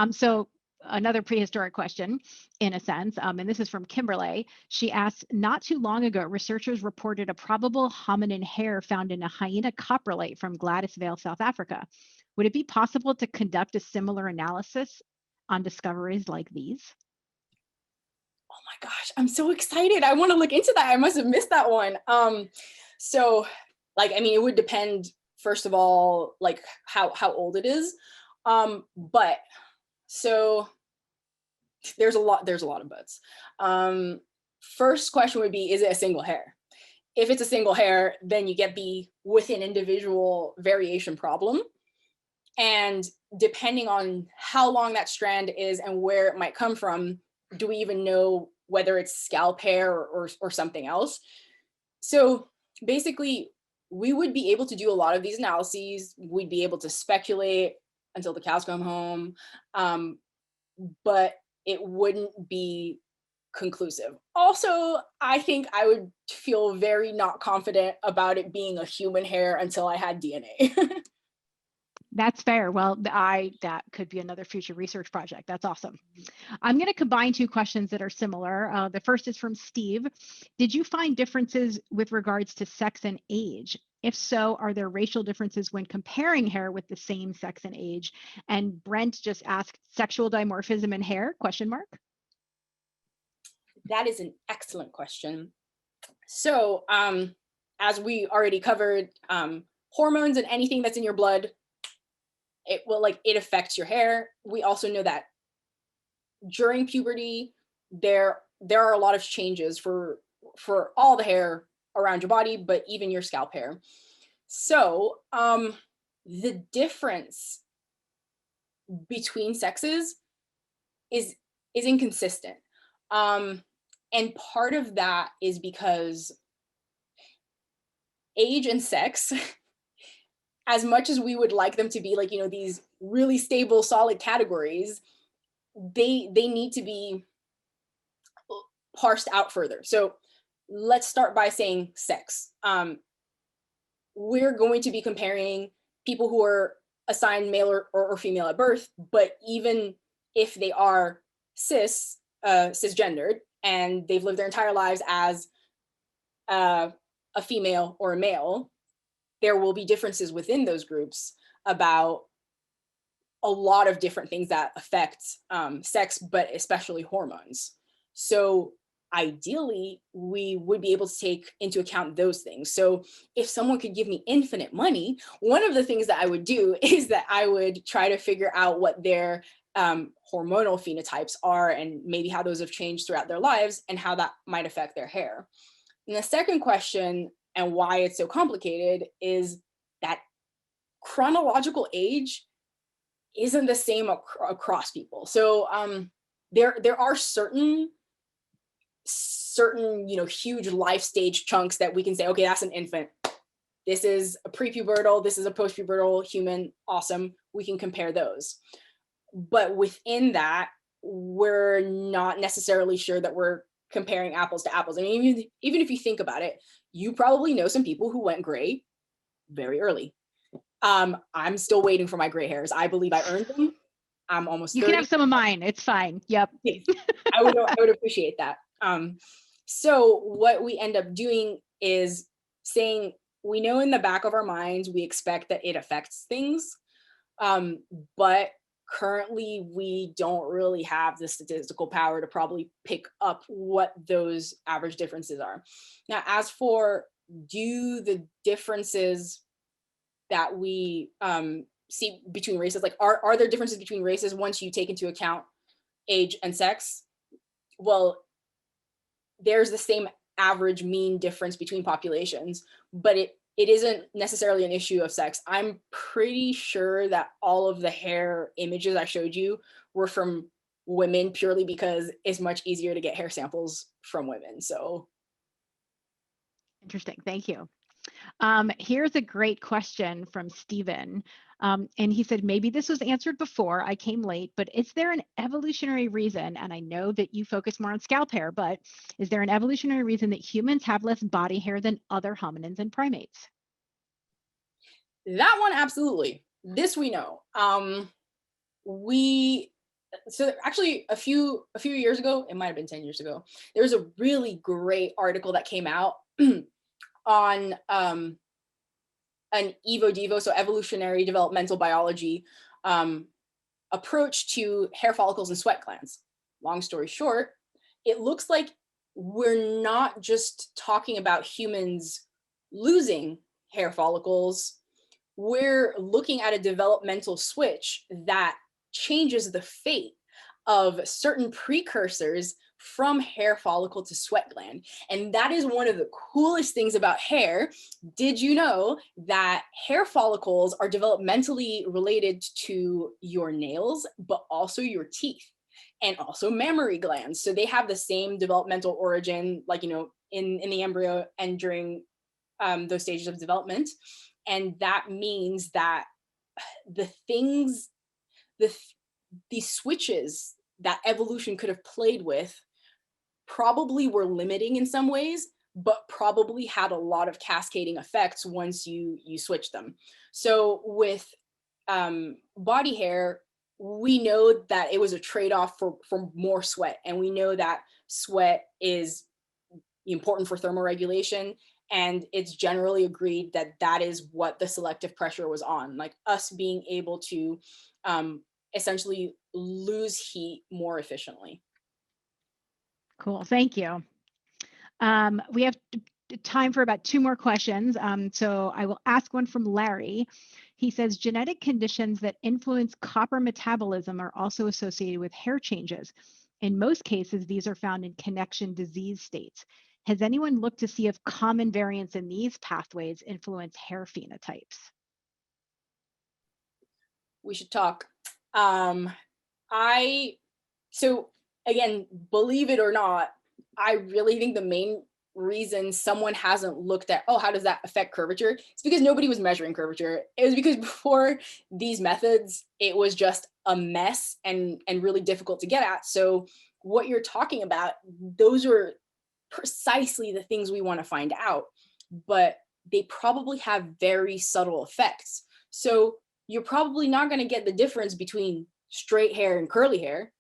So another prehistoric question, in a sense, and this is from Kimberly. She asks, not too long ago, researchers reported a probable hominin hair found in a hyena coprolite from Gladys Vale, South Africa. Would it be possible to conduct a similar analysis on discoveries like these? Oh my gosh, I'm so excited. I want to look into that. I must have missed that one. So like, I mean, it would depend, first of all, like how old it is. But so there's a lot of buts. First question would be, is it a single hair? If it's a single hair, then you get the within individual variation problem. And depending on how long that strand is and where it might come from, do we even know whether it's scalp hair or something else? So basically, we would be able to do a lot of these analyses. We'd be able to speculate until the cows come home, but it wouldn't be conclusive. Also, I think I would feel very not confident about it being a human hair until I had DNA. That's fair. Well, that could be another future research project. That's awesome. I'm going to combine two questions that are similar. The first is from Steve. Did you find differences with regards to sex and age? If so, are there racial differences when comparing hair with the same sex and age? And Brent just asked, sexual dimorphism in hair, question mark? That is an excellent question. So as we already covered, hormones and anything that's in your blood, it affects your hair. We also know that during puberty, there are a lot of changes for all the hair around your body, but even your scalp hair. So the difference between sexes is inconsistent. And part of that is because age and sex, as much as we would like them to be like, these really stable, solid categories, they need to be parsed out further. So let's start by saying sex. We're going to be comparing people who are assigned male or female at birth, but even if they are cisgendered and they've lived their entire lives as a female or a male, there will be differences within those groups about a lot of different things that affect sex, but especially hormones. So ideally, we would be able to take into account those things. So if someone could give me infinite money, one of the things that I would do is that I would try to figure out what their hormonal phenotypes are and maybe how those have changed throughout their lives and how that might affect their hair. And the second question, and why it's so complicated, is that chronological age isn't the same across people. So there are certain huge life stage chunks that we can say, okay, that's an infant. This is a prepubertal, this is a postpubertal human, awesome. We can compare those. But within that, we're not necessarily sure that we're comparing apples to apples. I mean, even if you think about it, you probably know some people who went gray very early. I'm still waiting for my gray hairs. I believe I earned them. I'm almost You 30. can have some of mine. It's fine. Yep. I would appreciate that. So what we end up doing is saying, we know in the back of our minds, we expect that it affects things. But currently we don't really have the statistical power to probably pick up what those average differences are. Now, as for do the differences that we see between races, like are there differences between races once you take into account age and sex? Well, there's the same average mean difference between populations, but it isn't necessarily an issue of sex. I'm pretty sure that all of the hair images I showed you were from women purely because it's much easier to get hair samples from women. So Interesting. Thank you. Here's a great question from Stephen. And he said, maybe this was answered before, I came late, but is there an evolutionary reason, and I know that you focus more on scalp hair, but is there an evolutionary reason that humans have less body hair than other hominins and primates? that one, absolutely. This we know. So actually a few years ago, it might have been 10 years ago, there was a really great article that came out on an evo-devo, so evolutionary developmental biology approach to hair follicles and sweat glands. Long story short, it looks like we're not just talking about humans losing hair follicles, we're looking at a developmental switch that changes the fate of certain precursors from hair follicle to sweat gland. And that is one of the coolest things about hair. Did you know that hair follicles are developmentally related to your nails, but also your teeth and also mammary glands? So they have the same developmental origin, like, you know, in the embryo and during those stages of development. And that means that the things, these switches that evolution could have played with probably were limiting in some ways, but probably had a lot of cascading effects once you switch them. So with body hair, we know that it was a trade-off for more sweat, and we know that sweat is important for thermoregulation, and it's generally agreed that that is what the selective pressure was on, like us being able to essentially lose heat more efficiently. Cool. Thank you. We have time for about 2 more questions. So I will ask one from Larry. He says, genetic conditions that influence copper metabolism are also associated with hair changes. In most cases, these are found in connection disease states. Has anyone looked to see if common variants in these pathways influence hair phenotypes? We should talk. So again, believe it or not, I really think the main reason someone hasn't looked at, oh, how does that affect curvature? It's because nobody was measuring curvature. It was because before these methods, it was just a mess and really difficult to get at. So what you're talking about, those are precisely the things we want to find out, but they probably have very subtle effects. So you're probably not going to get the difference between straight hair and curly hair,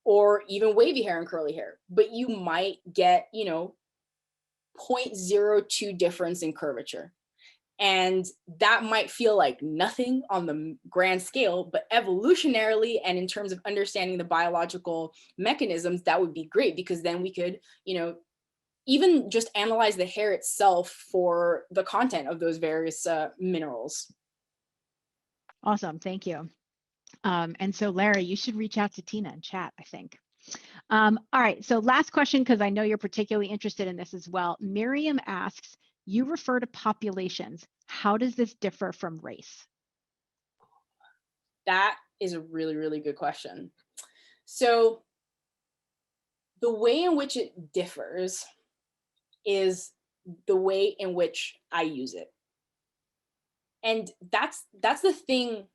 or even wavy hair and curly hair, but you might get, 0.02 difference in curvature. And that might feel like nothing on the grand scale, but evolutionarily and in terms of understanding the biological mechanisms, that would be great, because then we could, even just analyze the hair itself for the content of those various minerals. Awesome. Thank you. And so, Larry, you should reach out to Tina and chat, I think. All right. So last question, because I know you're particularly interested in this as well. Miriam asks, you refer to populations. How does this differ from race? That is a really, really good question. So the way in which it differs is the way in which I use it. And that's the thing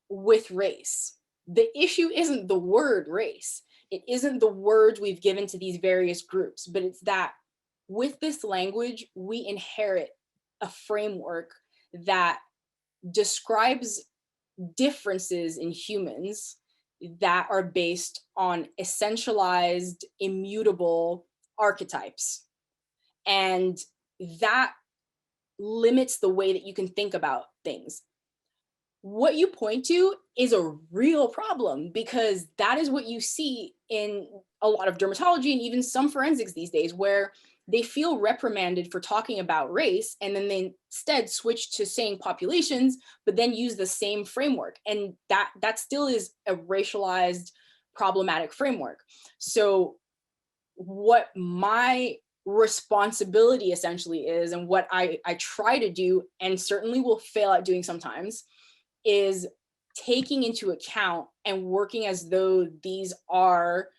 with race. The issue isn't the word race. It isn't the words we've given to these various groups, but it's that with this language, we inherit a framework that describes differences in humans that are based on essentialized, immutable archetypes. And that limits the way that you can think about things. What you point to is a real problem, because that is what you see in a lot of dermatology and even some forensics these days, where they feel reprimanded for talking about race, and then they instead switch to saying populations, but then use the same framework. And that still is a racialized, problematic framework. So what my responsibility essentially is, and what I try to do, and certainly will fail at doing sometimes, is taking into account and working as though these are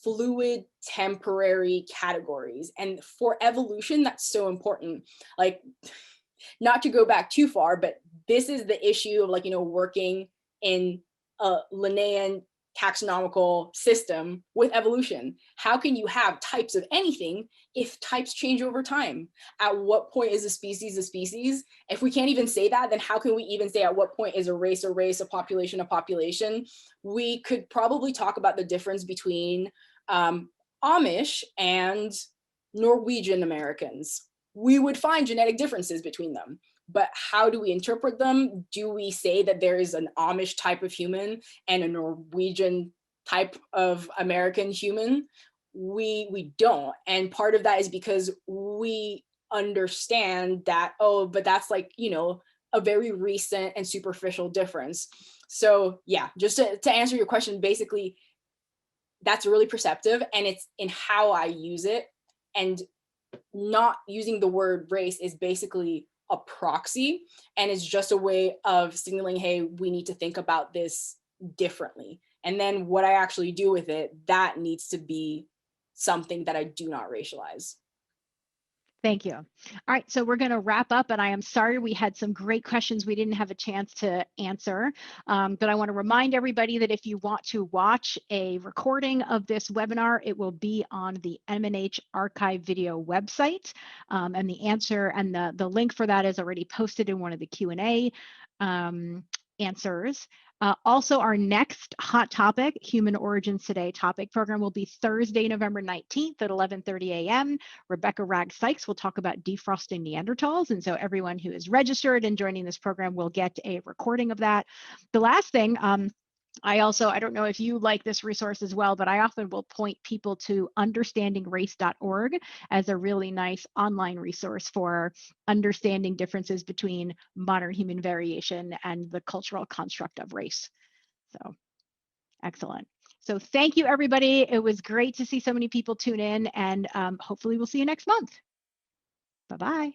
fluid, temporary categories. And for evolution, that's so important. Like, not to go back too far, but this is the issue of, like, working in a Linnaean taxonomical system with evolution. How can you have types of anything if types change over time? At what point is a species a species? If we can't even say that, then how can we even say at what point is a race, a population a population? We could probably talk about the difference between Amish and Norwegian Americans. We would find genetic differences between them. But how do we interpret them? Do we say that there is an Amish type of human and a Norwegian type of American human? We don't. And part of that is because we understand that, oh, but that's like, a very recent and superficial difference. So yeah, just to answer your question, basically, that's really perceptive, and it's in how I use it. And not using the word race is basically a proxy, and it's just a way of signaling, hey, we need to think about this differently. And then what I actually do with it, that needs to be something that I do not racialize. Thank you. All right, so we're going to wrap up, and I am sorry we had some great questions we didn't have a chance to answer, but I want to remind everybody that if you want to watch a recording of this webinar, it will be on the MNH archive video website, and the answer and the link for that is already posted in one of the Q&A answers. Also, our next Hot Topic, Human Origins Today topic program will be Thursday, November 19th at 11:30 a.m. Rebecca Ragg-Sykes will talk about defrosting Neanderthals. And so everyone who is registered and joining this program will get a recording of that. The last thing, I don't know if you like this resource as well, but I often will point people to understandingrace.org as a really nice online resource for understanding differences between modern human variation and the cultural construct of race. So, excellent. So thank you, everybody. It was great to see so many people tune in, and hopefully we'll see you next month. Bye-bye.